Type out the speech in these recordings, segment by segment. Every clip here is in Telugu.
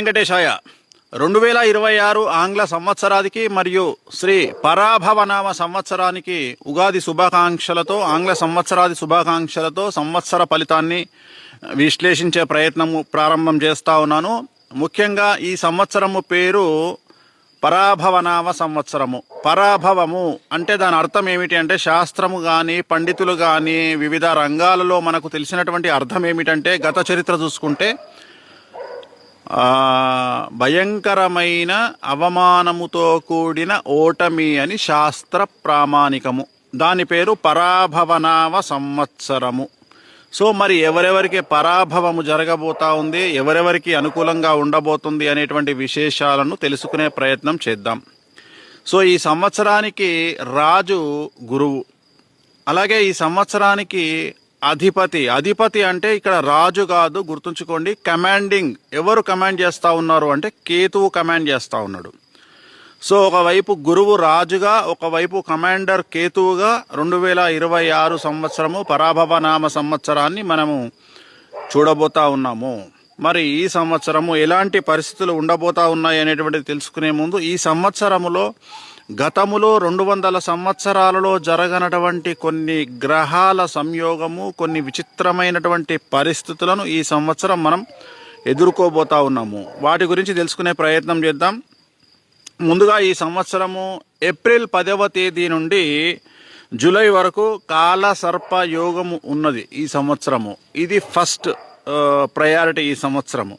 వెంకటేశాయ. 2026 ఆంగ్ల సంవత్సరానికి మరియు శ్రీ పరాభవనామ సంవత్సరానికి ఉగాది శుభాకాంక్షలతో, ఆంగ్ల సంవత్సరాది శుభాకాంక్షలతో సంవత్సర ఫలితాన్ని విశ్లేషించే ప్రయత్నము ప్రారంభం చేస్తా ఉన్నాను. ముఖ్యంగా ఈ సంవత్సరము పేరు పరాభవనామ సంవత్సరము. పరాభవము అంటే దాని అర్థం ఏమిటి అంటే, శాస్త్రము కానీ పండితులు కానీ వివిధ రంగాలలో మనకు తెలిసినటువంటి అర్థం ఏమిటంటే, గత చరిత్ర చూసుకుంటే భయంకరమైన అవమానముతో కూడిన ఓటమి అని శాస్త్ర ప్రామాణికము. దాని పేరు పరాభవనామ సంవత్సరము. సో మరి ఎవరెవరికి పరాభవము జరగబోతా ఉంది, ఎవరెవరికి అనుకూలంగా ఉండబోతుంది అనేటువంటి విశేషాలను తెలుసుకునే ప్రయత్నం చేద్దాం. సో ఈ సంవత్సరానికి రాజు గురువు, అలాగే ఈ సంవత్సరానికి అధిపతి అంటే ఇక్కడ రాజు కాదు, గుర్తుంచుకోండి. కమాండింగ్, ఎవరు కమాండ్ చేస్తూ ఉన్నారు అంటే కేతువు కమాండ్ చేస్తూ ఉన్నాడు. సో ఒకవైపు గురువు రాజుగా, ఒకవైపు కమాండర్ కేతువుగా 2026 సంవత్సరము పరాభవనామ సంవత్సరాన్ని మనము చూడబోతా ఉన్నాము. మరి ఈ సంవత్సరము ఎలాంటి పరిస్థితులు ఉండబోతా ఉన్నాయి అనేటువంటిది తెలుసుకునే ముందు, ఈ సంవత్సరములో గతములో 200 సంవత్సరాలలో జరగనటువంటి కొన్ని గ్రహాల సంయోగము, కొన్ని విచిత్రమైనటువంటి పరిస్థితులను ఈ సంవత్సరం మనం ఎదుర్కోబోతా ఉన్నాము. వాటి గురించి తెలుసుకునే ప్రయత్నం చేద్దాం. ముందుగా ఈ సంవత్సరము ఏప్రిల్ 10వ తేదీ నుండి జూలై వరకు కాల సర్ప యోగము ఉన్నది ఈ సంవత్సరము. ఇది ఫస్ట్ ప్రయారిటీ ఈ సంవత్సరము.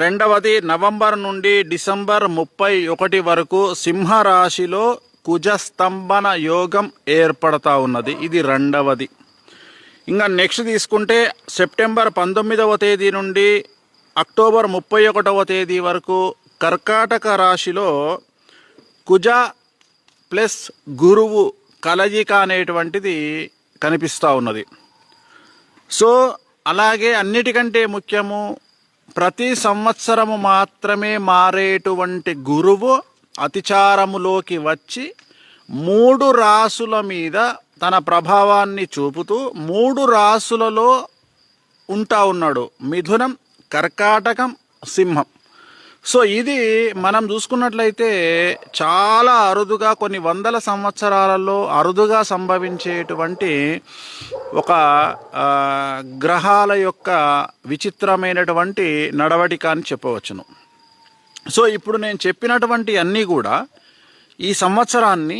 రెండవది నవంబర్ నుండి డిసెంబర్ 31 వరకు సింహరాశిలో కుజస్తంభన యోగం ఏర్పడతా ఉన్నది. ఇది రెండవది. ఇంకా నెక్స్ట్ తీసుకుంటే సెప్టెంబర్ 19వ తేదీ నుండి అక్టోబర్ 31వ తేదీ వరకు కర్కాటక రాశిలో కుజ ప్లస్ గురువు కలయిక అనేటువంటిది కనిపిస్తూ ఉన్నది. సో అలాగే అన్నిటికంటే ముఖ్యము, ప్రతి సంవత్సరము మాత్రమే మారేటువంటి గురువు అతిచారములోకి వచ్చి 3 రాసుల మీద తన ప్రభావాన్ని చూపుతూ 3 రాసులలో ఉంటా ఉన్నాడు: మిథునం, కర్కాటకం, సింహం. సో ఇది మనం చూసుకున్నట్లయితే చాలా అరుదుగా, కొన్ని వందల సంవత్సరాలలో అరుదుగా సంభవించేటువంటి ఒక గ్రహాల యొక్క విచిత్రమైనటువంటి నడవడిక అని చెప్పవచ్చును. సో ఇప్పుడు నేను చెప్పినటువంటి అన్నీ కూడా ఈ సంవత్సరాన్ని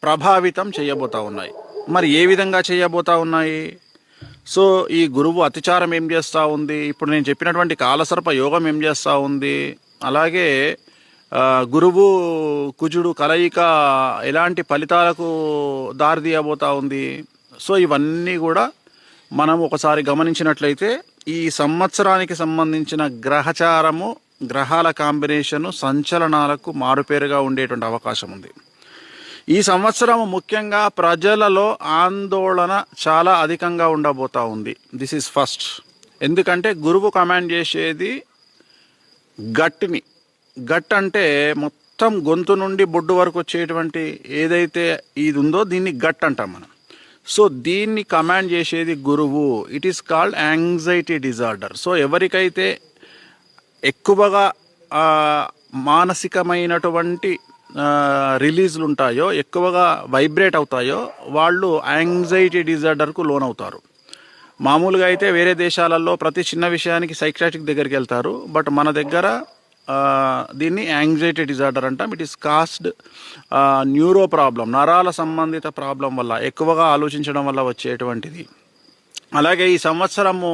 ప్రభావితం చేయబోతా ఉన్నాయి. మరి ఏ విధంగా చేయబోతా ఉన్నాయి? సో ఈ గురువు అతిచారం ఏం చేస్తూ ఉంది, ఇప్పుడు నేను చెప్పినటువంటి కాలసర్ప యోగం ఏం చేస్తూ ఉంది, అలాగే గురువు కుజుడు కలయిక ఎలాంటి ఫలితాలకు దారితీయబోతా ఉంది. సో ఇవన్నీ కూడా మనం ఒకసారి గమనించినట్లయితే ఈ సంవత్సరానికి సంబంధించిన గ్రహచారము, గ్రహాల కాంబినేషను, సంచలనాలకు మారుపేరుగా ఉండేటువంటి అవకాశం ఉంది. ఈ సంవత్సరం ముఖ్యంగా ప్రజలలో ఆందోళన చాలా అధికంగా ఉండబోతా ఉంది. This is first. ఎందుకంటే గురువు కమాండ్ చేసేది గట్ని. గట్ అంటే మొత్తం గొంతు నుండి బొడ్డు వరకు వచ్చేటువంటి ఏదైతే ఇది ఉందో దీన్ని గట్ అంటాం మనం. సో దీన్ని కమాండ్ చేసేది గురువు. It is called anxiety disorder. So ఎవరికైతే ఎక్కువగా మానసికమైనటువంటి రిలీజ్లు ఉంటాయో, ఎక్కువగా వైబ్రేట్ అవుతాయో, వాళ్ళు యాంగ్జైటీ డిజార్డర్కు లోనవుతారు. మామూలుగా అయితే వేరే దేశాలలో ప్రతి చిన్న విషయానికి సైకియాట్రిక్ దగ్గరికి వెళ్తారు. బట్ మన దగ్గర దీన్ని యాంగ్జైటీ డిజార్డర్ అంటాం. It is caused neuro problem, నరాల సంబంధిత ప్రాబ్లం వల్ల, ఎక్కువగా ఆలోచించడం వల్ల వచ్చేటువంటిది. అలాగే ఈ సంవత్సరము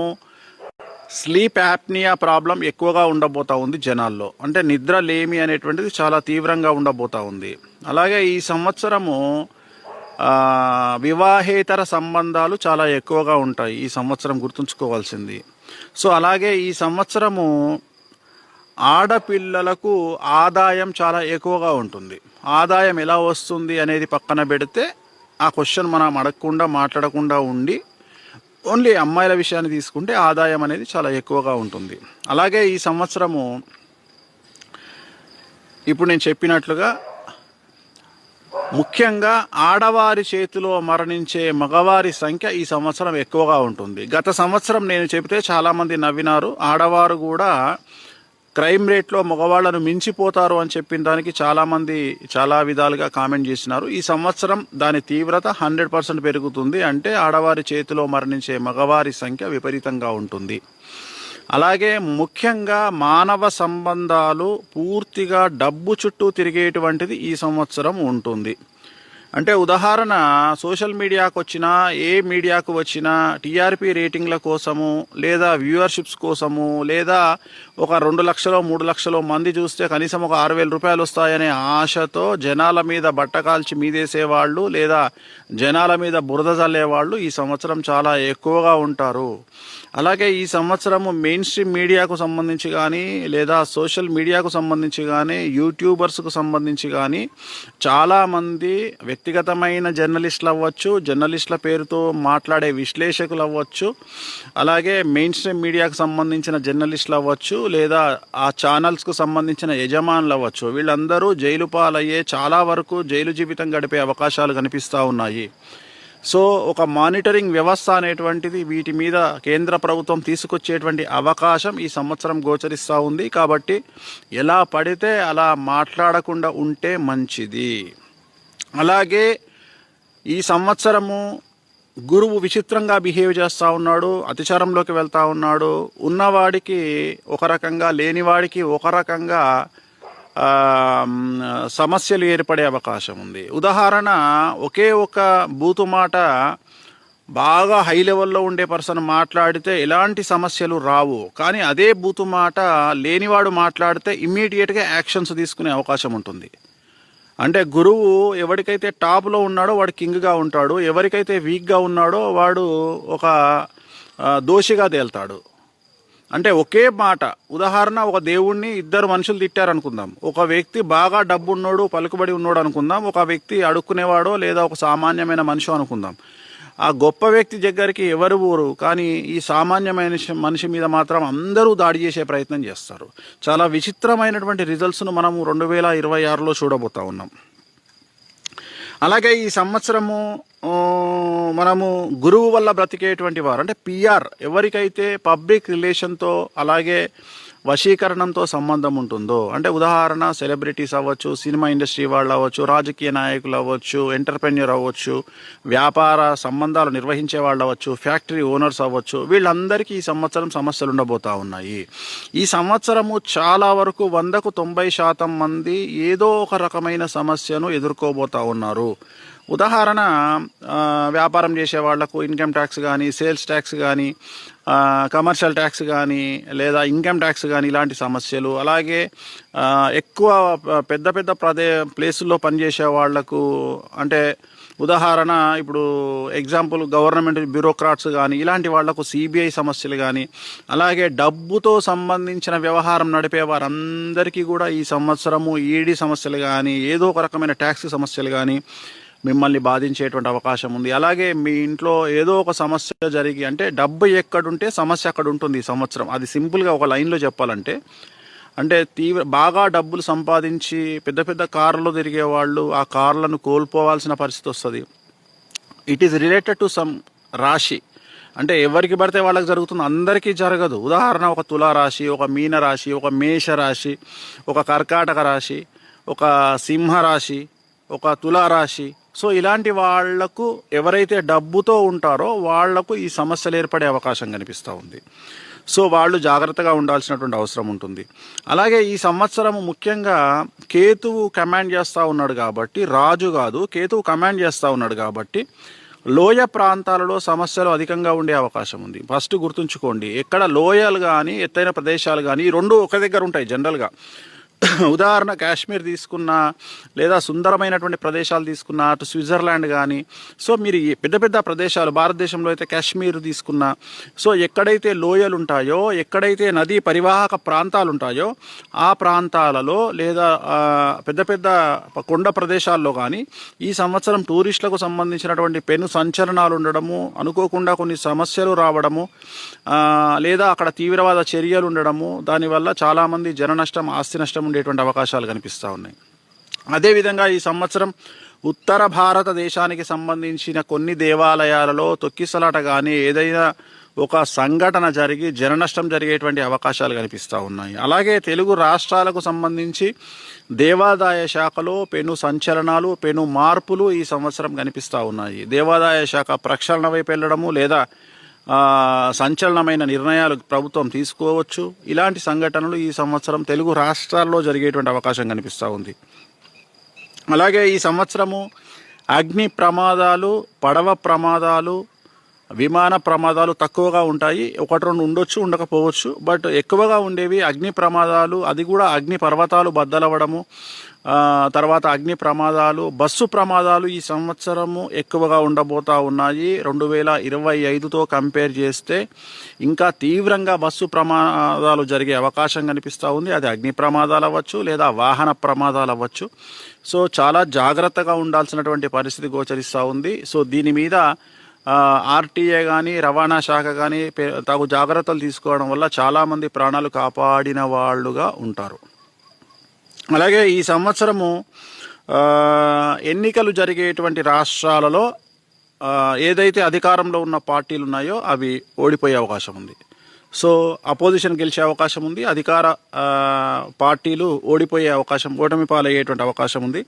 స్లీప్ యాప్నియా ప్రాబ్లం ఎక్కువగా ఉండబోతా ఉంది జనాల్లో. అంటే నిద్ర లేమి అనేటువంటిది చాలా తీవ్రంగా ఉండబోతా ఉంది. అలాగే ఈ సంవత్సరము వివాహేతర సంబంధాలు చాలా ఎక్కువగా ఉంటాయి ఈ సంవత్సరం, గుర్తుంచుకోవాల్సింది. సో అలాగే ఈ సంవత్సరము ఆడపిల్లలకు ఆదాయం చాలా ఎక్కువగా ఉంటుంది. ఆదాయం ఎలా వస్తుంది అనేది పక్కన పెడితే ఆ క్వశ్చన్ మనం అడగకుండా, మాట్లాడకుండా ఉండి ఓన్లీ అమ్మాయిల విషయాన్ని తీసుకుంటే ఆదాయం అనేది చాలా ఎక్కువగా ఉంటుంది. అలాగే ఈ సంవత్సరము ఇప్పుడు నేను చెప్పినట్లుగా ముఖ్యంగా ఆడవారి చేతిలో మరణించే మగవారి సంఖ్య ఈ సంవత్సరం ఎక్కువగా ఉంటుంది. గత సంవత్సరం నేను చెబితే చాలామంది నవ్వినారు. ఆడవారు కూడా క్రైమ్ రేట్లో మగవాళ్లను మించిపోతారు అని చెప్పిన దానికి చాలామంది చాలా విధాలుగా కామెంట్ చేసినారు. ఈ సంవత్సరం దాని తీవ్రత 100% పెరుగుతుంది. అంటే ఆడవారి చేతిలో మరణించే మగవారి సంఖ్య విపరీతంగా ఉంటుంది. అలాగే ముఖ్యంగా మానవ సంబంధాలు పూర్తిగా డబ్బు చుట్టూ తిరిగేటువంటిది ఈ సంవత్సరం ఉంటుంది. అంటే ఉదాహరణ, సోషల్ మీడియాకు వచ్చినా, ఏ మీడియాకు వచ్చినా టీఆర్పీ రేటింగ్ల కోసము, లేదా వ్యూవర్షిప్స్ కోసము, లేదా ఒక 2 లక్షలు 3 లక్షలు మంది చూస్తే కనీసం ఒక 6,000 రూపాయలు వస్తాయనే ఆశతో జనాల మీద బట్టకాల్చి మీదేసేవాళ్ళు, లేదా జనాల మీద బురద జల్లేవాళ్ళు ఈ సంవత్సరం చాలా ఎక్కువగా ఉంటారు. అలాగే ఈ సంవత్సరము మెయిన్ స్ట్రీమ్ మీడియాకు సంబంధించి కానీ, లేదా సోషల్ మీడియాకు సంబంధించి కానీ, యూట్యూబర్స్కు సంబంధించి కానీ చాలామంది వ్యక్తిగతమైన జర్నలిస్టులు అవ్వచ్చు, జర్నలిస్టుల పేరుతో మాట్లాడే విశ్లేషకులు అవ్వచ్చు, అలాగే మెయిన్ స్ట్రీమ్ మీడియాకు సంబంధించిన జర్నలిస్టులు అవ్వచ్చు, లేదా ఆ ఛానల్స్కు సంబంధించిన యజమానులు అవ్వచ్చు, వీళ్ళందరూ జైలు పాలయ్యే, చాలా వరకు జైలు జీవితం గడిపే అవకాశాలు కనిపిస్తూ ఉన్నాయి. సో ఒక మానిటరింగ్ వ్యవస్థ అనేటువంటిది వీటి మీద కేంద్ర ప్రభుత్వం తీసుకొచ్చేటువంటి అవకాశం ఈ సంవత్సరం గోచరిస్తూ ఉంది. కాబట్టి ఎలా పడితే అలా మాట్లాడకుండా ఉంటే మంచిది. అలాగే ఈ సంవత్సరము గురువు విచిత్రంగా బిహేవ్ చేస్తూ ఉన్నాడు, అతిచారంలోకి వెళ్తూ ఉన్నాడు. ఉన్నవాడికి ఒక రకంగా, లేనివాడికి ఒక రకంగా సమస్యలు ఏర్పడే అవకాశం ఉంది. ఉదాహరణ, ఒకే ఒక బూతు మాట బాగా హై లెవెల్లో ఉండే పర్సన్ మాట్లాడితే ఎలాంటి సమస్యలు రావు. కానీ అదే బూతు మాట లేనివాడు మాట్లాడితే ఇమ్మీడియట్గా యాక్షన్స్ తీసుకునే అవకాశం ఉంటుంది. అంటే గురువు ఎవరికైతే టాప్లో ఉన్నాడో వాడు కింగ్గా ఉంటాడు, ఎవరికైతే వీక్గా ఉన్నాడో వాడు ఒక దోషిగా తేల్తాడు. అంటే ఒకే మాట, ఉదాహరణ, ఒక దేవుణ్ణి 2 మనుషులు తిట్టారనుకుందాం. ఒక వ్యక్తి బాగా డబ్బు ఉన్నోడు, పలుకుబడి ఉన్నాడు అనుకుందాం, ఒక వ్యక్తి అడుక్కునేవాడో లేదా ఒక సామాన్యమైన మనిషి అనుకుందాం. ఆ గొప్ప వ్యక్తి దగ్గరికి ఎవరు ఊరు, కానీ ఈ సామాన్యమైన మనిషి మీద మాత్రం అందరూ దాడి చేసే ప్రయత్నం చేస్తారు. చాలా విచిత్రమైనటువంటి రిజల్ట్స్ను మనము 2026లో చూడబోతా ఉన్నాం. అలాగే ఈ సంవత్సరము మనము గురువు వల్ల బ్రతికేటువంటి వారు, అంటే పిఆర్, ఎవరికైతే పబ్లిక్ రిలేషన్తో అలాగే వశీకరణంతో సంబంధం ఉంటుందో, అంటే ఉదాహరణ సెలబ్రిటీస్ అవ్వచ్చు, సినిమా ఇండస్ట్రీ వాళ్ళు అవ్వచ్చు, రాజకీయ నాయకులు అవ్వచ్చు, ఎంటర్ప్రెన్యూర్ అవ్వచ్చు, వ్యాపార సంబంధాలు నిర్వహించే వాళ్ళు అవ్వచ్చు, ఫ్యాక్టరీ ఓనర్స్ అవ్వచ్చు, వీళ్ళందరికీ ఈ సంవత్సరం సమస్యలు ఉండబోతా ఉన్నాయి. ఈ సంవత్సరము చాలా వరకు 100కు 90% మంది ఏదో ఒక రకమైన సమస్యను ఎదుర్కోబోతా ఉన్నారు. ఉదాహరణ, వ్యాపారం చేసే వాళ్లకు ఇన్కమ్ ట్యాక్స్ కానీ, సేల్స్ ట్యాక్స్ కానీ, కమర్షియల్ ట్యాక్స్ కానీ, లేదా ఇన్కమ్ ట్యాక్స్ కానీ, ఇలాంటి సమస్యలు. అలాగే ఎక్కువ పెద్ద పెద్ద ప్లేసుల్లో పనిచేసే వాళ్లకు, అంటే ఉదాహరణ ఇప్పుడు ఎగ్జాంపుల్ గవర్నమెంట్ బ్యూరోక్రాట్స్ కానీ, ఇలాంటి వాళ్లకు సిబిఐ సమస్యలు కానీ, అలాగే డబ్బుతో సంబంధించిన వ్యవహారం నడిపే వారందరికీ కూడా ఈ సంవత్సరము ఈడీ సమస్యలు కానీ, ఏదో ఒక రకమైన ట్యాక్స్ సమస్యలు కానీ మిమ్మల్ని బాధించేటువంటి అవకాశం ఉంది. అలాగే మీ ఇంట్లో ఏదో ఒక సమస్య జరిగి, అంటే డబ్బు ఎక్కడుంటే సమస్య అక్కడ ఉంటుంది ఈ సంవత్సరం. అది సింపుల్గా ఒక లైన్లో చెప్పాలంటే, అంటే బాగా డబ్బులు సంపాదించి పెద్ద పెద్ద కార్లలో తిరిగే వాళ్ళు ఆ కార్లను కోల్పోవాల్సిన పరిస్థితి వస్తుంది. It is related to some రాశి. అంటే ఎవరికి పడితే వాళ్ళకి జరుగుతుంది, అందరికీ జరగదు. ఉదాహరణ, ఒక తులారాశి, ఒక మీన రాశి, ఒక మేష రాశి, ఒక కర్కాటక రాశి, ఒక సింహరాశి, ఒక తులారాశి. సో ఇలాంటి వాళ్లకు, ఎవరైతే డబ్బుతో ఉంటారో వాళ్లకు ఈ సమస్యలు ఏర్పడే అవకాశం కనిపిస్తూ ఉంది. సో వాళ్ళు జాగ్రత్తగా ఉండాల్సినటువంటి అవసరం ఉంటుంది. అలాగే ఈ సంవత్సరం ముఖ్యంగా కేతువు కమాండ్ చేస్తూ ఉన్నాడు కాబట్టి, రాజు కాదు, కేతువు కమాండ్ చేస్తూ ఉన్నాడు కాబట్టి లోయ ప్రాంతాలలో సమస్యలు అధికంగా ఉండే అవకాశం ఉంది. ఫస్ట్ గుర్తుంచుకోండి, ఎక్కడ లోయలు కానీ ఎత్తైన ప్రదేశాలు కానీ ఈ రెండు ఒక దగ్గర ఉంటాయి జనరల్గా. ఉదాహరణ, కాశ్మీర్ తీసుకున్నా, లేదా సుందరమైనటువంటి ప్రదేశాలు తీసుకున్నా, అటు స్విట్జర్లాండ్ కానీ, సో మీరు పెద్ద పెద్ద ప్రదేశాలు భారతదేశంలో అయితే కాశ్మీర్ తీసుకున్నా, సో ఎక్కడైతే లోయలు ఉంటాయో, ఎక్కడైతే నదీ పరివాహక ప్రాంతాలు ఉంటాయో ఆ ప్రాంతాలలో, లేదా పెద్ద పెద్ద కొండ ప్రదేశాల్లో కానీ ఈ సంవత్సరం టూరిస్టులకు సంబంధించినటువంటి పెను సంచలనాలు ఉండడము, అనుకోకుండా కొన్ని సమస్యలు రావడము, లేదా అక్కడ తీవ్రవాద చర్యలు ఉండడము, దానివల్ల చాలామంది జన నష్టం, ఆస్తి నష్టం ఉండేటువంటి అవకాశాలు కనిపిస్తూ ఉన్నాయి. అదేవిధంగా ఈ సంవత్సరం ఉత్తర భారతదేశానికి సంబంధించిన కొన్ని దేవాలయాలలో తొక్కిసలాట కానీ, ఏదైనా ఒక సంఘటన జరిగి జననష్టం జరిగేటువంటి అవకాశాలు కనిపిస్తూ ఉన్నాయి. అలాగే తెలుగు రాష్ట్రాలకు సంబంధించి దేవాదాయ శాఖలో పెను సంచలనాలు, పెను మార్పులు ఈ సంవత్సరం కనిపిస్తూ ఉన్నాయి. దేవాదాయ శాఖ ప్రక్షాళన వైపు వెళ్ళడము లేదా సంచలనమైన నిర్ణయాలు ప్రభుత్వం తీసుకోవచ్చు. ఇలాంటి సంఘటనలు ఈ సంవత్సరం తెలుగు రాష్ట్రాల్లో జరిగేటువంటి అవకాశం కనిపిస్తూ ఉంది. అలాగే ఈ సంవత్సరము అగ్ని ప్రమాదాలు, పడవ ప్రమాదాలు, విమాన ప్రమాదాలు తక్కువగా ఉంటాయి. ఒకటి రెండు ఉండొచ్చు, ఉండకపోవచ్చు. బట్ ఎక్కువగా ఉండేవి అగ్ని ప్రమాదాలు, అది కూడా అగ్ని పర్వతాలు బద్దలవ్వడము, తర్వాత అగ్ని ప్రమాదాలు, బస్సు ప్రమాదాలు ఈ సంవత్సరము ఎక్కువగా ఉండబోతా ఉన్నాయి. 2025తో కంపేర్ చేస్తే ఇంకా తీవ్రంగా బస్సు ప్రమాదాలు జరిగే అవకాశం కనిపిస్తూ ఉంది. అది అగ్ని ప్రమాదాలు అవ్వచ్చు లేదా వాహన ప్రమాదాలు అవ్వచ్చు. సో చాలా జాగ్రత్తగా ఉండాల్సినటువంటి పరిస్థితి గోచరిస్తూ ఉంది. సో దీని మీద ఆర్టీఏ కానీ రవాణా శాఖ కానీ తగు జాగ్రత్తలు తీసుకోవడం వల్ల చాలామంది ప్రాణాలు కాపాడిన వాళ్ళుగా ఉంటారు. అలాగే ఈ సంవత్సరము ఎన్నికలు జరిగేటువంటి రాష్ట్రాలలో ఏదైతే అధికారంలో ఉన్న పార్టీలు ఉన్నాయో అవి ఓడిపోయే అవకాశం ఉంది. సో అపోజిషన్ గెలిచే అవకాశం ఉంది, అధికార పార్టీలు ఓడిపోయే అవకాశం, ఓటమి పాలయ్యేటువంటి అవకాశం ఉంది.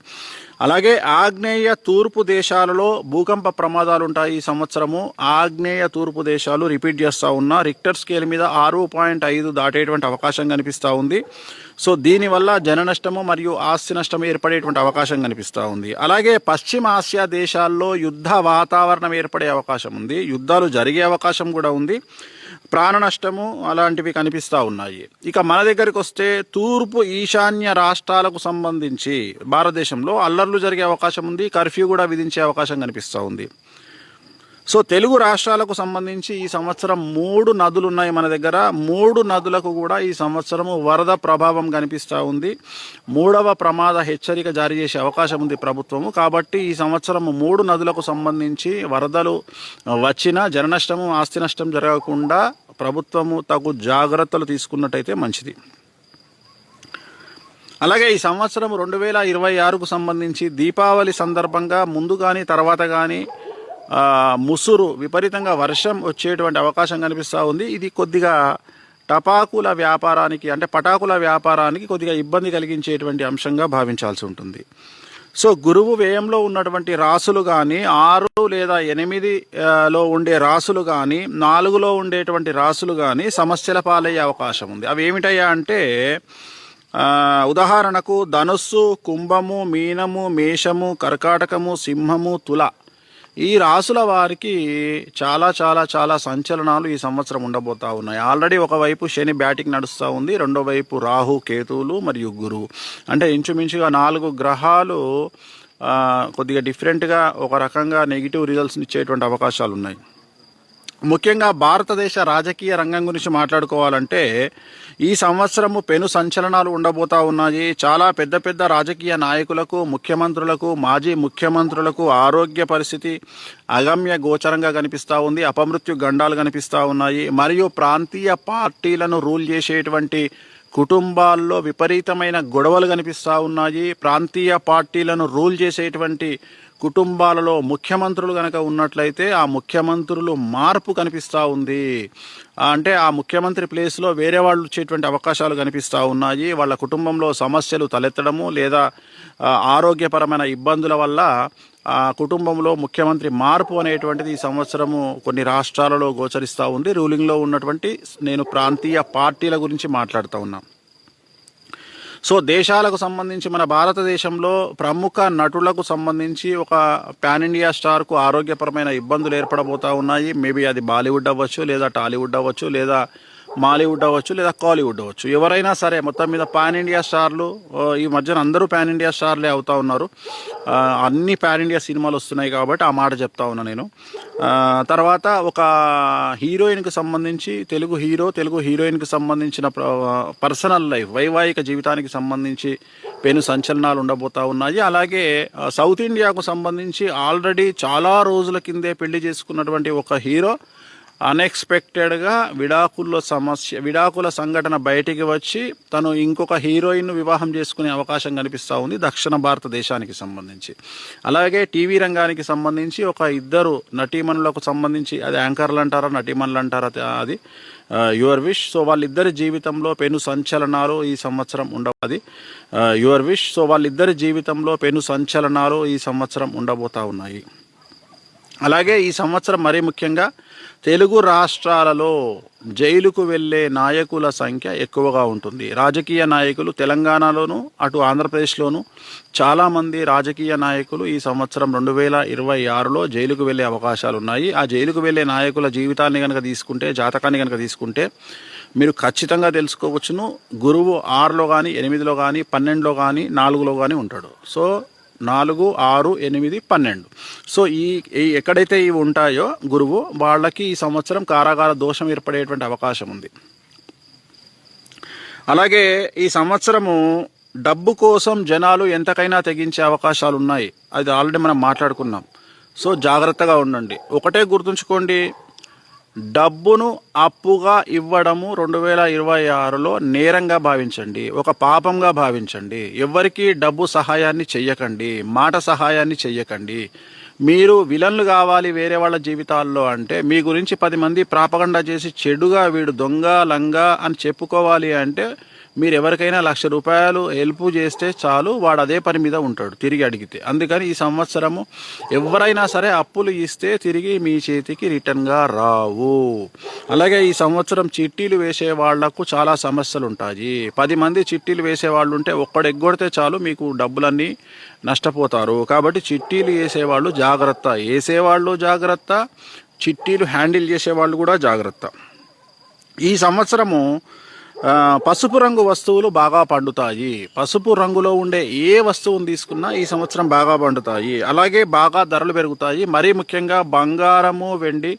అలాగే ఆగ్నేయ తూర్పు దేశాలలో భూకంప ప్రమాదాలు ఉంటాయి ఈ సంవత్సరము. ఆగ్నేయ తూర్పు దేశాలు రిపీట్ చేస్తూ ఉన్నా రిక్టర్ స్కేల్ మీద 6.5 దాటేటువంటి అవకాశం కనిపిస్తూ ఉంది. సో దీనివల్ల జన నష్టము మరియు ఆస్తి నష్టం ఏర్పడేటువంటి అవకాశం కనిపిస్తూ ఉంది. అలాగే పశ్చిమ ఆసియా దేశాల్లో యుద్ధ వాతావరణం ఏర్పడే అవకాశం ఉంది, యుద్ధాలు జరిగే అవకాశం కూడా ఉంది, ప్రాణ నష్టము అలాంటివి కనిపిస్తూ ఉన్నాయి. ఇక మన దగ్గరికి వస్తే తూర్పు ఈశాన్య రాష్ట్రాలకు సంబంధించి భారతదేశంలో అల్లర్లు జరిగే అవకాశం ఉంది, కర్ఫ్యూ కూడా విధించే అవకాశం కనిపిస్తూ ఉంది. సో తెలుగు రాష్ట్రాలకు సంబంధించి ఈ సంవత్సరం 3 నదులు ఉన్నాయి మన దగ్గర. 3 నదులకు కూడా ఈ సంవత్సరము వరద ప్రభావం కనిపిస్తూ ఉంది. 3వ ప్రమాద హెచ్చరిక జారీ చేసే అవకాశం ఉంది ప్రభుత్వము. కాబట్టి ఈ సంవత్సరం 3 నదులకు సంబంధించి వరదలు వచ్చినా జన నష్టము ఆస్తి నష్టం జరగకుండా ప్రభుత్వము తగు జాగ్రత్తలు తీసుకున్నట్టయితే మంచిది. అలాగే ఈ సంవత్సరం 2026కు సంబంధించి దీపావళి సందర్భంగా ముందు కానీ తర్వాత కానీ ముసురు విపరీతంగా వర్షం వచ్చేటువంటి అవకాశం కనిపిస్తూ ఉంది. ఇది కొద్దిగా టపాకుల వ్యాపారానికి అంటే పటాకుల వ్యాపారానికి కొద్దిగా ఇబ్బంది కలిగించేటువంటి అంశంగా భావించాల్సి ఉంటుంది. సో గురువు వ్యయంలో ఉన్నటువంటి రాసులు కానీ 6 లేదా 8లో ఉండే రాసులు కానీ 4లో ఉండేటువంటి రాసులు కానీ సమస్యల పాలయ్యే అవకాశం ఉంది. అవి ఏమిటయ్యా అంటే ఉదాహరణకు ధనుస్సు, కుంభము, మీనము, మేషము, కర్కాటకము, సింహము, తుల ఈ రాసుల వారికి చాలా చాలా చాలా సంచలనాలు ఈ సంవత్సరం ఉండబోతా ఉన్నాయి. ఆల్రెడీ ఒకవైపు శని బ్యాటింగ్ నడుస్తూ ఉంది, రెండో వైపు రాహు, కేతువులు మరియు గురువు, అంటే ఇంచుమించుగా 4 గ్రహాలు కొద్దిగా డిఫరెంట్గా ఒక రకంగా నెగిటివ్ రిజల్ట్స్ని ఇచ్చేటువంటి అవకాశాలు ఉన్నాయి. ముఖ్యంగా భారతదేశ రాజకీయ రంగం గురించి మాట్లాడుకోవాలంటే ఈ సంవత్సరము పెను సంచలనాలు ఉండబోతా ఉన్నాయి. చాలా పెద్ద పెద్ద రాజకీయ నాయకులకు, ముఖ్యమంత్రులకు, మాజీ ముఖ్యమంత్రులకు ఆరోగ్య పరిస్థితి అగమ్య గోచరంగా కనిపిస్తూ ఉంది. అపమృత్యు గండాలు కనిపిస్తూ ఉన్నాయి. మరియు ప్రాంతీయ పార్టీలను రూల్ చేసేటువంటి కుటుంబాల్లో విపరీతమైన గొడవలు కనిపిస్తూ ఉన్నాయి. ప్రాంతీయ పార్టీలను రూల్ చేసేటువంటి కుటుంబాలలో ముఖ్యమంత్రులు కనుక ఉన్నట్లయితే ఆ ముఖ్యమంత్రులు మార్పు కనిపిస్తూ ఉంది. అంటే ఆ ముఖ్యమంత్రి ప్లేస్లో వేరే వాళ్ళు వచ్చేటువంటి అవకాశాలు కనిపిస్తూ ఉన్నాయి. వాళ్ళ కుటుంబంలో సమస్యలు తలెత్తడము లేదా ఆరోగ్యపరమైన ఇబ్బందుల వల్ల ఆ కుటుంబంలో ముఖ్యమంత్రి మార్పు అనేటువంటిది ఈ సంవత్సరము కొన్ని రాష్ట్రాలలో గోచరిస్తూ ఉంది. రూలింగ్లో ఉన్నటువంటి నేను ప్రాంతీయ పార్టీల గురించి మాట్లాడుతూ ఉన్నాను. సో దేశాలకు సంబంధించి మన భారతదేశంలో ప్రముఖ నటులకు సంబంధించి ఒక పాన్ ఇండియా స్టార్కు ఆరోగ్యపరమైన ఇబ్బందులు ఏర్పడబోతూ ఉన్నాయి. మేబీ అది బాలీవుడ్ అవ్వచ్చు, లేదా టాలీవుడ్ అవ్వచ్చు, లేదా మాలీవుడ్ అవ్వచ్చు, లేదా కాలీవుడ్ అవ్వచ్చు. ఎవరైనా సరే మొత్తం మీద పాన్ ఇండియా స్టార్లు ఈ మధ్యన అందరూ పాన్ ఇండియా స్టార్లే అవుతూ ఉన్నారు. అన్ని పాన్ ఇండియా సినిమాలు వస్తున్నాయి కాబట్టి ఆ మాట చెప్తా ఉన్నా నేను. తర్వాత ఒక హీరోయిన్కి సంబంధించి తెలుగు హీరోయిన్కి సంబంధించిన పర్సనల్ లైఫ్ వైవాహిక జీవితానికి సంబంధించి పెను సంచలనాలు ఉండబోతూ ఉన్నాయి. అలాగే సౌత్ ఇండియాకు సంబంధించి ఆల్రెడీ చాలా రోజుల కిందే పెళ్లి చేసుకున్నటువంటి ఒక హీరో అన్ఎక్స్పెక్టెడ్గా విడాకుల సంఘటన బయటికి వచ్చి తను ఇంకొక హీరోయిన్ను వివాహం చేసుకునే అవకాశం కనిపిస్తూ ఉంది దక్షిణ భారతదేశానికి సంబంధించి. అలాగే టీవీ రంగానికి సంబంధించి ఒక ఇద్దరు నటీమణులకు సంబంధించి, అది యాంకర్లు అంటారా నటీమణులు అంటారా అది యువర్ విష్. సో వాళ్ళిద్దరి జీవితంలో పెను సంచలనాలు ఈ సంవత్సరం అది యువర్ విష్. సో వాళ్ళిద్దరి జీవితంలో పెను సంచలనాలు ఈ సంవత్సరం ఉండబోతా ఉన్నాయి. అలాగే ఈ సంవత్సరం మరీ ముఖ్యంగా తెలుగు రాష్ట్రాలలో జైలుకు వెళ్ళే నాయకుల సంఖ్య ఎక్కువగా ఉంటుంది. రాజకీయ నాయకులు తెలంగాణలోను అటు ఆంధ్రప్రదేశ్లోను చాలామంది రాజకీయ నాయకులు ఈ సంవత్సరం 2026లో జైలుకు వెళ్ళే అవకాశాలు ఉన్నాయి. ఆ జైలుకు వెళ్ళే నాయకుల జీవితాన్ని కనుక తీసుకుంటే, జాతకాన్ని కనుక తీసుకుంటే మీరు ఖచ్చితంగా తెలుసుకోవచ్చును. గురువు 6లో కానీ 8లో కానీ 12లో కానీ 4లో కానీ ఉంటాడు. సో 4, 6, 8, 12. సో ఈ ఎక్కడైతే ఇవి ఉంటాయో గురువు వాళ్ళకి ఈ సంవత్సరం కారాగార దోషం ఏర్పడేటువంటి అవకాశం ఉంది. అలాగే ఈ సంవత్సరము డబ్బు కోసం జనాలు ఎంతకైనా తెగించే అవకాశాలు ఉన్నాయి. అది ఆల్రెడీ మనం మాట్లాడుకున్నాం. సో జాగ్రత్తగా ఉండండి. ఒకటే గుర్తుంచుకోండి, డబ్బును అప్పుగా ఇవ్వడము 2026లో నేరంగా భావించండి, ఒక పాపంగా భావించండి. ఎవరికి డబ్బు సహాయాన్ని చెయ్యకండి, మాట సహాయాన్ని చెయ్యకండి. మీరు విలన్లు కావాలి వేరే వాళ్ళ జీవితాల్లో అంటే, మీ గురించి 10 మంది ప్రాపగండా చేసి చెడుగా వీడు దొంగ లంగా అని చెప్పుకోవాలి అంటే, మీరు ఎవరికైనా ₹1,00,000 హెల్ప్ చేస్తే చాలు, వాడు అదే పని మీద ఉంటాడు తిరిగి అడిగితే. అందుకని ఈ సంవత్సరము ఎవరైనా సరే అప్పులు ఇస్తే తిరిగి మీ చేతికి రిటర్న్గా రావు. అలాగే ఈ సంవత్సరం చిట్టీలు వేసే వాళ్లకు చాలా సమస్యలు ఉంటాయి. 10 మంది చిట్టీలు వేసేవాళ్ళు ఉంటే ఒక్కడు ఎగ్గొడితే చాలు మీకు డబ్బులన్నీ నష్టపోతారు. కాబట్టి చిట్టీలు వేసేవాళ్ళు జాగ్రత్త, వేసేవాళ్ళు జాగ్రత్త, చిట్టీలు హ్యాండిల్ చేసేవాళ్ళు కూడా జాగ్రత్త. ఈ సంవత్సరము పసుపు రంగు వస్తువులు బాగా పండుతాయి. పసుపు రంగులో ఉండే ఏ వస్తువును తీసుకున్నా ఈ సంవత్సరం బాగా పండుతాయి. అలాగే బాగా ధరలు పెరుగుతాయి. మరీ ముఖ్యంగా బంగారము, వెండి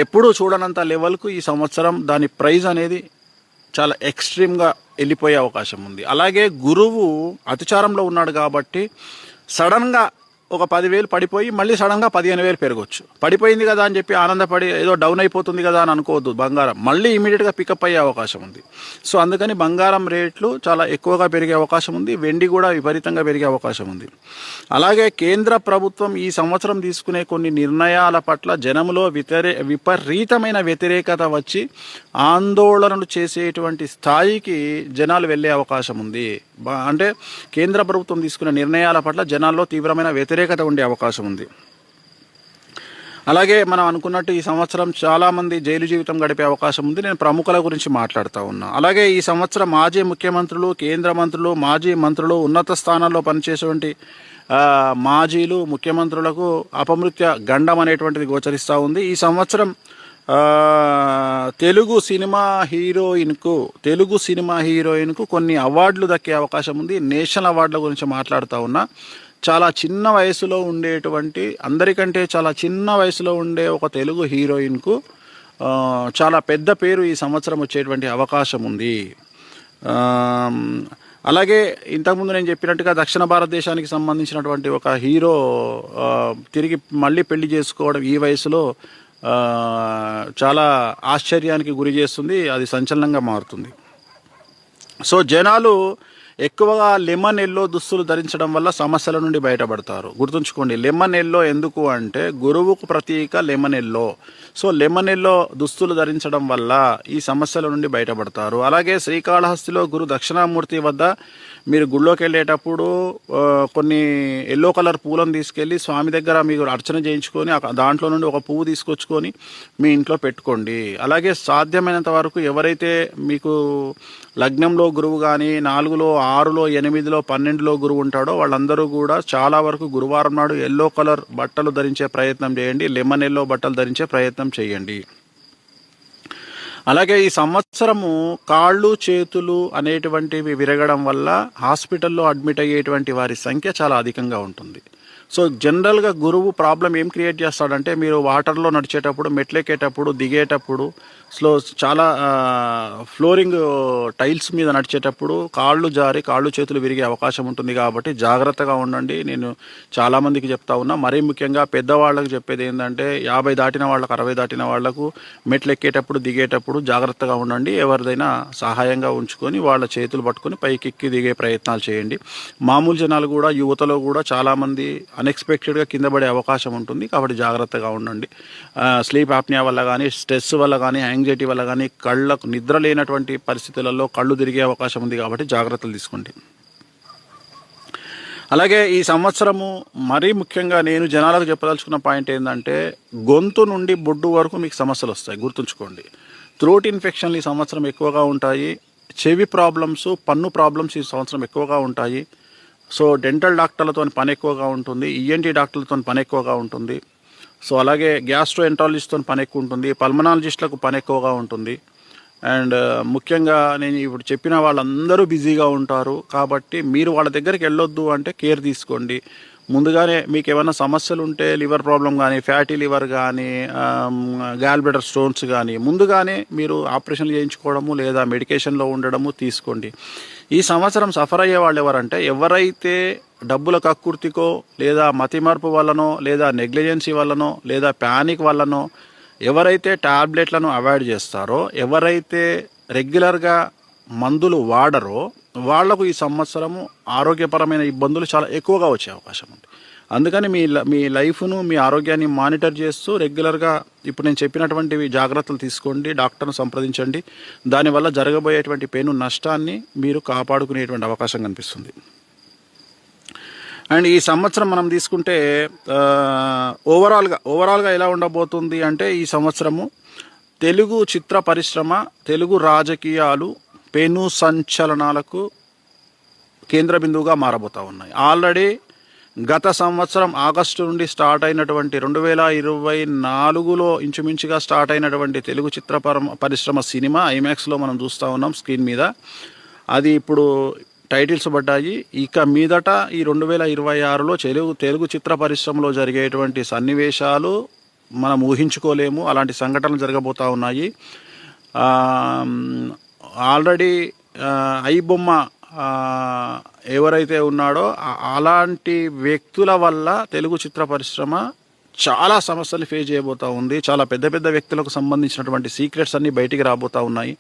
ఎప్పుడూ చూడనంత లెవెల్కు ఈ సంవత్సరం దాని ప్రైస్ అనేది చాలా ఎక్స్ట్రీమ్గా వెళ్ళిపోయే అవకాశం ఉంది. అలాగే గురువు అతిచారంలో ఉన్నాడు కాబట్టి సడన్గా ఒక 10,000 పడిపోయి మళ్ళీ సడన్గా 15,000 పెరగవచ్చు. పడిపోయింది కదా అని చెప్పి ఆనందపడి ఏదో డౌన్ అయిపోతుంది కదా అని అనుకోవద్దు. బంగారం మళ్ళీ ఇమీడియట్గా పికప్ అయ్యే అవకాశం ఉంది. సో అందుకని బంగారం రేట్లు చాలా ఎక్కువగా పెరిగే అవకాశం ఉంది. వెండి కూడా విపరీతంగా పెరిగే అవకాశం ఉంది. అలాగే కేంద్ర ప్రభుత్వం ఈ సంవత్సరం తీసుకునే కొన్ని నిర్ణయాల పట్ల జనంలో విపరీతమైన వ్యతిరేకత వచ్చి ఆందోళనలు చేసేటువంటి స్థాయికి జనాలు వెళ్ళే అవకాశం ఉంది. అంటే కేంద్ర ప్రభుత్వం తీసుకునే నిర్ణయాల పట్ల జనాల్లో తీవ్రమైన వ్యతిరేకత ఉండే అవకాశం ఉంది. అలాగే మనం అనుకున్నట్టు ఈ సంవత్సరం చాలామంది జైలు జీవితం గడిపే అవకాశం ఉంది. నేను ప్రముఖుల గురించి మాట్లాడుతూ ఉన్నా. అలాగే ఈ సంవత్సరం మాజీ ముఖ్యమంత్రులు, కేంద్ర మంత్రులు, మాజీ మంత్రులు, ఉన్నత స్థానాల్లో పనిచేసేటువంటి మాజీలు, ముఖ్యమంత్రులకు అపమృత్య గండం అనేటువంటిది గోచరిస్తూ ఉంది. ఈ సంవత్సరం తెలుగు సినిమా హీరోయిన్కు కొన్ని అవార్డులు దక్కే అవకాశం ఉంది. నేషనల్ అవార్డుల గురించి మాట్లాడుతూ ఉన్నా. చాలా చిన్న వయసులో ఉండేటువంటి, అందరికంటే చాలా చిన్న వయసులో ఉండే ఒక తెలుగు హీరోయిన్కు చాలా పెద్ద పేరు ఈ సంవత్సరం వచ్చేటువంటి అవకాశం ఉంది. అలాగే ఇంతకుముందు నేను చెప్పినట్టుగా దక్షిణ భారతదేశానికి సంబంధించినటువంటి ఒక హీరో తిరిగి మళ్ళీ పెళ్లి చేసుకోవడం ఈ వయసులో చాలా ఆశ్చర్యానికి గురి చేస్తుంది. అది సంచలనంగా మారుతుంది. సో జనాలు ఎక్కువగా లెమన్ ఎల్లో దుస్తులు ధరించడం వల్ల సమస్యల నుండి బయటపడతారు. గుర్తుంచుకోండి, లెమన్ ఎల్లో ఎందుకు అంటే గురువుకు ప్రతీక lemon yellow. So lemon yellow దుస్తులు ధరించడం వల్ల ఈ సమస్యల నుండి బయటపడతారు. అలాగే శ్రీకాళహస్తిలో గురు దక్షిణామూర్తి వద్ద మీరు గుళ్ళోకి వెళ్ళేటప్పుడు కొన్ని ఎల్లో కలర్ పూలను తీసుకెళ్ళి స్వామి దగ్గర మీరు అర్చన చేయించుకొని దాంట్లో నుండి ఒక పువ్వు తీసుకొచ్చుకొని మీ ఇంట్లో పెట్టుకోండి. అలాగే సాధ్యమైనంత వరకు ఎవరైతే మీకు లగ్నంలో గురువు కానీ 4లో 6లో 8లో 12లో గురువు ఉంటాడో వాళ్ళందరూ కూడా చాలా వరకు గురువారం నాడు ఎల్లో కలర్ బట్టలు ధరించే ప్రయత్నం చేయండి. లెమన్ ఎల్లో బట్టలు ధరించే ప్రయత్నం చేయండి. అలాగే ఈ సంవత్సరము కాళ్ళు చేతులు అనేటువంటివి విరగడం వల్ల హాస్పిటల్లో అడ్మిట్ అయ్యేటువంటి వారి సంఖ్య చాలా అధికంగా ఉంటుంది. సో జనరల్గా గురువు ప్రాబ్లం ఏం క్రియేట్ చేస్తాడంటే, మీరు వాటర్లో నడిచేటప్పుడు, మెట్లెక్కేటప్పుడు, దిగేటప్పుడు, చాలా ఫ్లోరింగ్ టైల్స్ మీద నడిచేటప్పుడు కాళ్ళు జారి కాళ్ళు చేతులు విరిగే అవకాశం ఉంటుంది. కాబట్టి జాగ్రత్తగా ఉండండి. నేను చాలామందికి చెప్తా ఉన్నా, మరీ ముఖ్యంగా పెద్దవాళ్ళకి చెప్పేది ఏంటంటే, 50 దాటిన వాళ్ళకు, 60 దాటిన వాళ్లకు మెట్లు ఎక్కేటప్పుడు, దిగేటప్పుడు జాగ్రత్తగా ఉండండి. ఎవరిదైనా సహాయంగా ఉంచుకొని వాళ్ళ చేతులు పట్టుకొని పైకి దిగే ప్రయత్నాలు చేయండి. మామూలు జనాలు కూడా, యువతలో కూడా చాలామంది అన్ఎక్స్పెక్టెడ్గా కింద పడే అవకాశం ఉంటుంది. కాబట్టి జాగ్రత్తగా ఉండండి. స్లీప్ ఆప్నియా వల్ల కానీ, స్ట్రెస్ వల్ల కానీ, యాంగ్జైటీ వల్ల కానీ, కళ్ళకు నిద్ర లేనటువంటి పరిస్థితులలో కళ్ళు తిరిగే అవకాశం ఉంది. కాబట్టి జాగ్రత్తలు తీసుకోండి. అలాగే ఈ సంవత్సరము మరీ ముఖ్యంగా నేను జనాలకు చెప్పదలుచుకున్న పాయింట్ ఏంటంటే, గొంతు నుండి బొడ్డు వరకు మీకు సమస్యలు వస్తాయి. గుర్తుంచుకోండి. థ్రోట్ ఇన్ఫెక్షన్లు ఈ సంవత్సరం ఎక్కువగా ఉంటాయి. చెవి ప్రాబ్లమ్స్, పన్ను ప్రాబ్లమ్స్ ఈ సంవత్సరం ఎక్కువగా ఉంటాయి. సో డెంటల్ డాక్టర్లతో పని ఎక్కువగా ఉంటుంది. ఈఎన్టీ డాక్టర్లతో పని ఎక్కువగా ఉంటుంది. సో అలాగే గ్యాస్ట్రో ఎంట్రాలజిస్ట్తో పని ఎక్కువ ఉంటుంది. పల్మనాలజిస్టులకు పని ఎక్కువగా ఉంటుంది. అండ్ ముఖ్యంగా నేను ఇప్పుడు చెప్పిన వాళ్ళందరూ బిజీగా ఉంటారు. కాబట్టి మీరు వాళ్ళ దగ్గరికి వెళ్ళొద్దు అంటే కేర్ తీసుకోండి. ముందుగానే మీకు ఏమైనా సమస్యలు ఉంటే, లివర్ ప్రాబ్లం కానీ, ఫ్యాటీ లివర్ కానీ, గాల్ బ్లాడర్ స్టోన్స్ కానీ, ముందుగానే మీరు ఆపరేషన్లు చేయించుకోవడము లేదా మెడికేషన్లో ఉండడము తీసుకోండి. ఈ సంవత్సరం సఫర్ అయ్యే వాళ్ళు ఎవరంటే, ఎవరైతే డబ్బుల కక్కుర్తికో, లేదా మతిమరుపు వల్లనో, లేదా నెగ్లిజెన్సీ వల్లనో, లేదా ప్యానిక్ వల్లనో, ఎవరైతే టాబ్లెట్లను అవాయిడ్ చేస్తారో, ఎవరైతే రెగ్యులర్గా మందులు వాడరో, వాళ్లకు ఈ సంవత్సరము ఆరోగ్యపరమైన ఇబ్బందులు చాలా ఎక్కువగా వచ్చే అవకాశం ఉంది. అందుకని మీ లైఫ్ను, మీ ఆరోగ్యాన్ని మానిటర్ చేస్తూ రెగ్యులర్గా ఇప్పుడు నేను చెప్పినటువంటివి జాగ్రత్తలు తీసుకోండి. డాక్టర్ను సంప్రదించండి. దానివల్ల జరగబోయేటువంటి పెను నష్టాన్ని మీరు కాపాడుకునేటువంటి అవకాశం కనిపిస్తుంది. అండ్ ఈ సంవత్సరం మనం తీసుకుంటే ఓవరాల్గా ఎలా ఉండబోతుంది అంటే, ఈ సంవత్సరము తెలుగు చిత్ర పరిశ్రమ, తెలుగు రాజకీయాలు పెను సంచలనాలకు కేంద్ర బిందువుగా మారబోతూ ఉన్నాయి. ఆల్రెడీ గత సంవత్సరం ఆగస్టు నుండి స్టార్ట్ అయినటువంటి 2024లో ఇంచుమించుగా స్టార్ట్ అయినటువంటి తెలుగు చిత్ర పరిశ్రమ సినిమా ఐమాక్స్లో మనం చూస్తూ ఉన్నాం స్క్రీన్ మీద. అది ఇప్పుడు టైటిల్స్ పడ్డాయి. ఇక మీదట ఈ 2026లో తెలుగు చిత్ర పరిశ్రమలో జరిగేటువంటి సన్నివేశాలు మనం ఊహించుకోలేము. అలాంటి సంఘటనలు జరగబోతూ ఉన్నాయి. ఆల్రెడీ ఐబొమ్మ ఎవరైతే ఉన్నాడో అలాంటి వ్యక్తుల వల్ల తెలుగు చిత్ర పరిశ్రమ చాలా సమస్యలు ఫేస్ చేయబోతూ ఉంది. చాలా పెద్ద పెద్ద వ్యక్తులకు సంబంధించినటువంటి సీక్రెట్స్ అన్నీ బయటికి రాబోతూ ఉన్నాయి.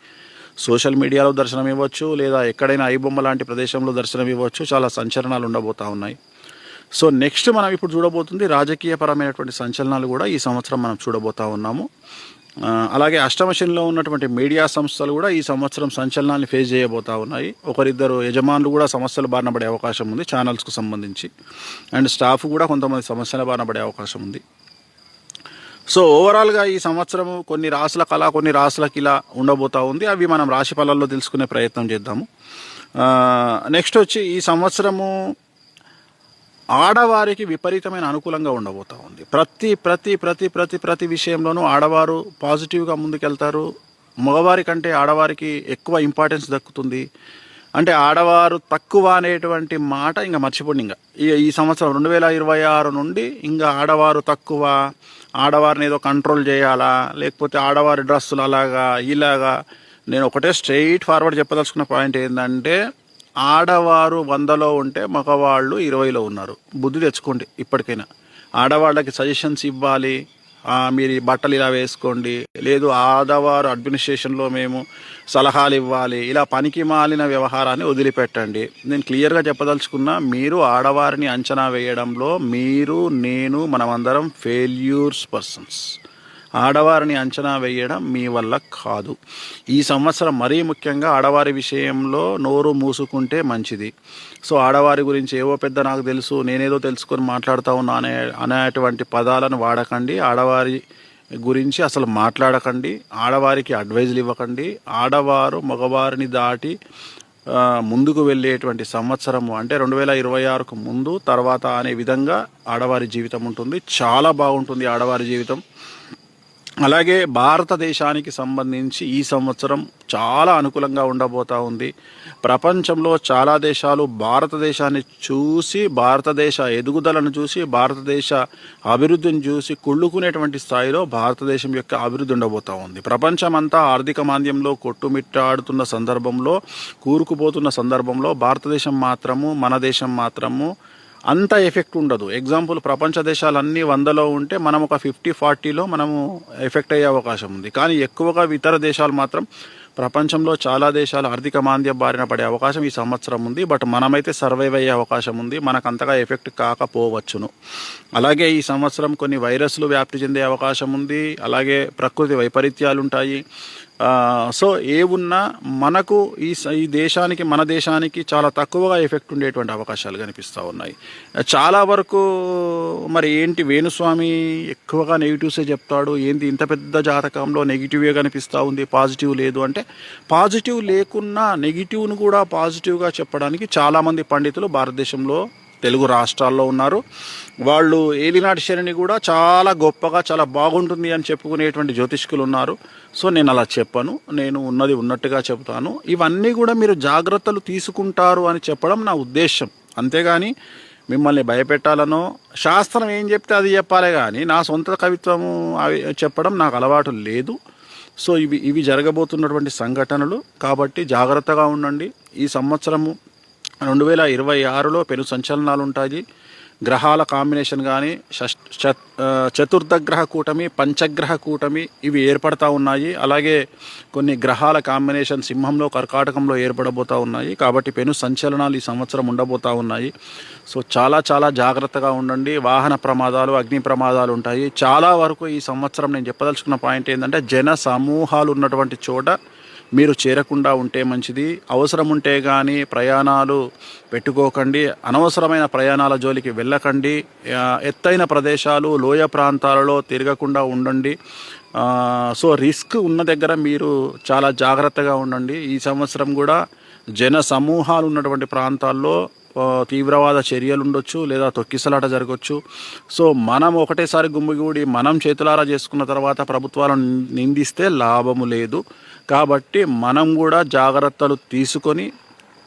సోషల్ మీడియాలో దర్శనం ఇవ్వచ్చు, లేదా ఎక్కడైనా ఐబొమ్మ లాంటి ప్రదేశంలో దర్శనం ఇవ్వచ్చు. చాలా సంచలనాలు ఉండబోతూ ఉన్నాయి. సో నెక్స్ట్ మనం ఇప్పుడు చూడబోతుంది రాజకీయపరమైనటువంటి సంచలనాలు కూడా ఈ సంవత్సరం మనం చూడబోతూ ఉన్నాము. అలాగే అష్టమశనిలో ఉన్నటువంటి మీడియా సంస్థలు కూడా ఈ సంవత్సరం సంచలనాన్ని ఫేస్ చేయబోతూ ఉన్నాయి. ఒకరిద్దరు యజమానులు కూడా సమస్యలు బారిన పడే అవకాశం ఉంది ఛానల్స్కు సంబంధించి. అండ్ స్టాఫ్ కూడా కొంతమంది సమస్యల బారిన పడే అవకాశం ఉంది. సో ఓవరాల్గా ఈ సంవత్సరము కొన్ని రాసులకు అలా, కొన్ని రాసులకు ఇలా ఉండబోతూ ఉంది. అవి మనం రాశి ఫలాల్లో తెలుసుకునే ప్రయత్నం చేద్దాము. నెక్స్ట్ వచ్చి ఈ సంవత్సరము ఆడవారికి విపరీతమైన అనుకూలంగా ఉండబోతూ ఉంది. ప్రతి ప్రతి ప్రతి ప్రతి ప్రతి విషయంలోనూ ఆడవారు పాజిటివ్గా ముందుకెళ్తారు. మగవారి కంటే ఆడవారికి ఎక్కువ ఇంపార్టెన్స్ దక్కుతుంది. అంటే ఆడవారు తక్కువ అనేటువంటి మాట ఇంకా మర్చిపోండి. ఇంకా ఈ సంవత్సరం 2026 నుండి ఇంకా ఆడవారు తక్కువ, ఆడవారిని ఏదో కంట్రోల్ చేయాలా, లేకపోతే ఆడవారి డ్రెస్సులు అలాగా ఇలాగా. నేను ఒకటే స్ట్రైట్ ఫార్వర్డ్ చెప్పదలుచుకున్న పాయింట్ ఏంటంటే, ఆడవారు 100లో ఉంటే మగవాళ్ళు 20లో ఉన్నారు. బుద్ధి తెచ్చుకోండి. ఇప్పటికైనా ఆడవాళ్ళకి సజెషన్స్ ఇవ్వాలి. మీరు బట్టలు ఇలా వేసుకోండి, లేదు ఆడవారు అడ్మినిస్ట్రేషన్లో మేము సలహాలు ఇవ్వాలి, ఇలా పనికి మాలిన వ్యవహారాన్ని వదిలిపెట్టండి. నేను క్లియర్గా చెప్పదలుచుకున్నా, మీరు ఆడవారిని అంచనా వేయడంలో నేను మనమందరం ఫెయిల్యూర్స్ పర్సన్స్. ఆడవారిని అంచనా వేయడం మీ వల్ల కాదు. ఈ సంవత్సరం మరీ ముఖ్యంగా ఆడవారి విషయంలో నోరు మూసుకుంటే మంచిది. సో ఆడవారి గురించి ఏవో పెద్ద నాకు తెలుసు, నేనేదో తెలుసుకొని మాట్లాడుతూ ఉన్నా అనేటువంటి పదాలను వాడకండి. ఆడవారి గురించి అసలు మాట్లాడకండి. ఆడవారికి అడ్వైజులు ఇవ్వకండి. ఆడవారు మగవారిని దాటి ముందుకు వెళ్ళేటువంటి సంవత్సరము అంటే 2026కు ముందు తర్వాత అనే విధంగా ఆడవారి జీవితం ఉంటుంది. చాలా బాగుంటుంది ఆడవారి జీవితం. అలాగే భారతదేశానికి సంబంధించి ఈ సంవత్సరం చాలా అనుకూలంగా ఉండబోతా ఉంది. ప్రపంచంలో చాలా దేశాలు భారతదేశాన్ని చూసి, భారతదేశ ఎదుగుదలను చూసి, భారతదేశ అభివృద్ధిని చూసి కుళ్ళుకునేటువంటి స్థాయిలో భారతదేశం యొక్క అభివృద్ధి ఉండబోతా ఉంది. ప్రపంచమంతా ఆర్థిక మాంద్యంలో కొట్టుమిట్టాడుతున్న సందర్భంలో, కూరుకుపోతున్న సందర్భంలో భారతదేశం మాత్రము, మన దేశం మాత్రము అంత ఎఫెక్ట్ ఉండదు. ఎగ్జాంపుల్, ప్రపంచ దేశాలన్నీ 100లో ఉంటే మనం ఒక 50-40లో మనము ఎఫెక్ట్ అయ్యే అవకాశం ఉంది. కానీ ఎక్కువగా ఇతర దేశాలు మాత్రం, ప్రపంచంలో చాలా దేశాలు ఆర్థిక మాంద్యం బారిన పడే అవకాశం ఈ సంవత్సరం ఉంది. బట్ మనమైతే సర్వైవ్ అయ్యే అవకాశం ఉంది. మనకు అంతగా ఎఫెక్ట్ కాకపోవచ్చును. అలాగే ఈ సంవత్సరం కొన్ని వైరస్లు వ్యాప్తి చెందే అవకాశం ఉంది. అలాగే ప్రకృతి వైపరీత్యాలు ఉంటాయి. సో ఏ ఉన్నా మనకు ఈ దేశానికి, మన దేశానికి చాలా తక్కువగా ఎఫెక్ట్ ఉండేటువంటి అవకాశాలు కనిపిస్తూ ఉన్నాయి. చాలా వరకు మరి ఏంటి వేణుస్వామి ఎక్కువగా నెగిటివ్సే చెప్తాడు, ఏంటి ఇంత పెద్ద జాతకంలో నెగిటివే కనిపిస్తూ ఉంది, పాజిటివ్ లేదు అంటే, పాజిటివ్ లేకున్నా నెగిటివ్ను కూడా పాజిటివ్గా చెప్పడానికి చాలామంది పండితులు భారతదేశంలో తెలుగు రాష్ట్రాల్లో ఉన్నారు. వాళ్ళు ఏలినాటి శనిని కూడా చాలా గొప్పగా, చాలా బాగుంటుంది అని చెప్పుకునేటువంటి జ్యోతిష్కులు ఉన్నారు. సో నేను అలా చెప్పను, నేను ఉన్నది ఉన్నట్టుగా చెబుతాను. ఇవన్నీ కూడా మీరు జాగ్రత్తలు తీసుకుంటారు అని చెప్పడం నా ఉద్దేశం. అంతేగాని మిమ్మల్ని భయపెట్టాలనో, శాస్త్రం ఏం చెప్తే అది చెప్పాలే కానీ నా సొంత కవిత్వము అవి చెప్పడం నాకు అలవాటు లేదు. సో ఇవి జరగబోతున్నటువంటి సంఘటనలు కాబట్టి జాగ్రత్తగా ఉండండి. ఈ సంవత్సరము 2026లో పెను సంచలనాలు ఉంటాయి. గ్రహాల కాంబినేషన్ కానీ, చతుర్థగ్రహ కూటమి, పంచగ్రహ కూటమి ఇవి ఏర్పడతా ఉన్నాయి. అలాగే కొన్ని గ్రహాల కాంబినేషన్ సింహంలో, కర్కాటకంలో ఏర్పడబోతూ ఉన్నాయి. కాబట్టి పెను సంచలనాలు ఈ సంవత్సరం ఉండబోతూ ఉన్నాయి. సో చాలా చాలా జాగ్రత్తగా ఉండండి. వాహన ప్రమాదాలు, అగ్ని ప్రమాదాలు ఉంటాయి. చాలా వరకు ఈ సంవత్సరం నేను చెప్పదలుచుకున్న పాయింట్ ఏంటంటే, జన సమూహాలు ఉన్నటువంటి చోట మీరు చేరకుండా ఉంటే మంచిది. అవసరం ఉంటే కానీ ప్రయాణాలు పెట్టుకోకండి. అనవసరమైన ప్రయాణాల జోలికి వెళ్ళకండి. ఎత్తైన ప్రదేశాలు, లోయ ప్రాంతాలలో తిరగకుండా ఉండండి. సో రిస్క్ ఉన్న దగ్గర మీరు చాలా జాగ్రత్తగా ఉండండి. ఈ సంవత్సరం కూడా జన సమూహాలు ఉన్నటువంటి ప్రాంతాల్లో తీవ్రవాద చర్యలు ఉండొచ్చు, లేదా తొక్కిసలాట జరగవచ్చు. సో మనం ఒకటేసారి గుమ్మిగూడి మనం చేతులారా చేసుకున్న తర్వాత ప్రభుత్వాలను నిందిస్తే లాభము లేదు. కాబట్టి మనం కూడా జాగ్రత్తలు తీసుకొని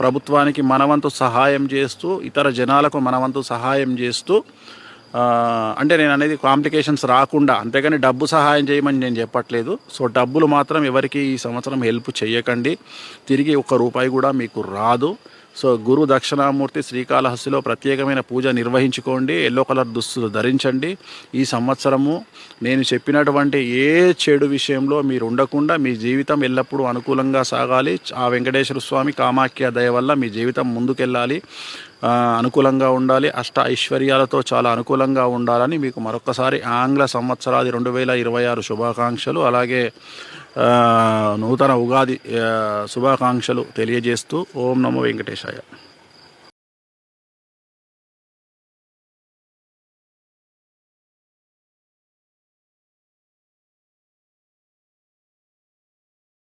ప్రభుత్వానికి మనవంతు సహాయం చేస్తూ, ఇతర జనాలకు మనవంతు సహాయం చేస్తూ, అంటే నేను అనేది కాంప్లికేషన్స్ రాకుండా, అంతేగాని డబ్బు సహాయం చేయమని నేను చెప్పట్లేదు. సో డబ్బులు మాత్రం ఎవరికి ఈ సంవత్సరం హెల్ప్ చేయకండి. తిరిగి ₹1 కూడా మీకు రాదు. సో గురు దక్షిణామూర్తి శ్రీకాళహస్తిలో ప్రత్యేకమైన పూజ నిర్వహించుకోండి. ఎల్లో కలర్ దుస్తులు ధరించండి. ఈ సంవత్సరము నేను చెప్పినటువంటి ఏ చెడు విషయంలో మీరు ఉండకుండా మీ జీవితం ఎల్లప్పుడూ అనుకూలంగా సాగాలి. ఆ వెంకటేశ్వర స్వామి, కామాఖ్య దయ వల్ల మీ జీవితం ముందుకెళ్ళాలి, అనుకూలంగా ఉండాలి, అష్ట ఐశ్వర్యాలతో చాలా అనుకూలంగా ఉండాలని మీకు మరొకసారి ఆంగ్ల సంవత్సరాది 2026 శుభాకాంక్షలు, అలాగే నూతన ఉగాది శుభాకాంక్షలు తెలియజేస్తూ ఓం నమో వెంకటేశాయ.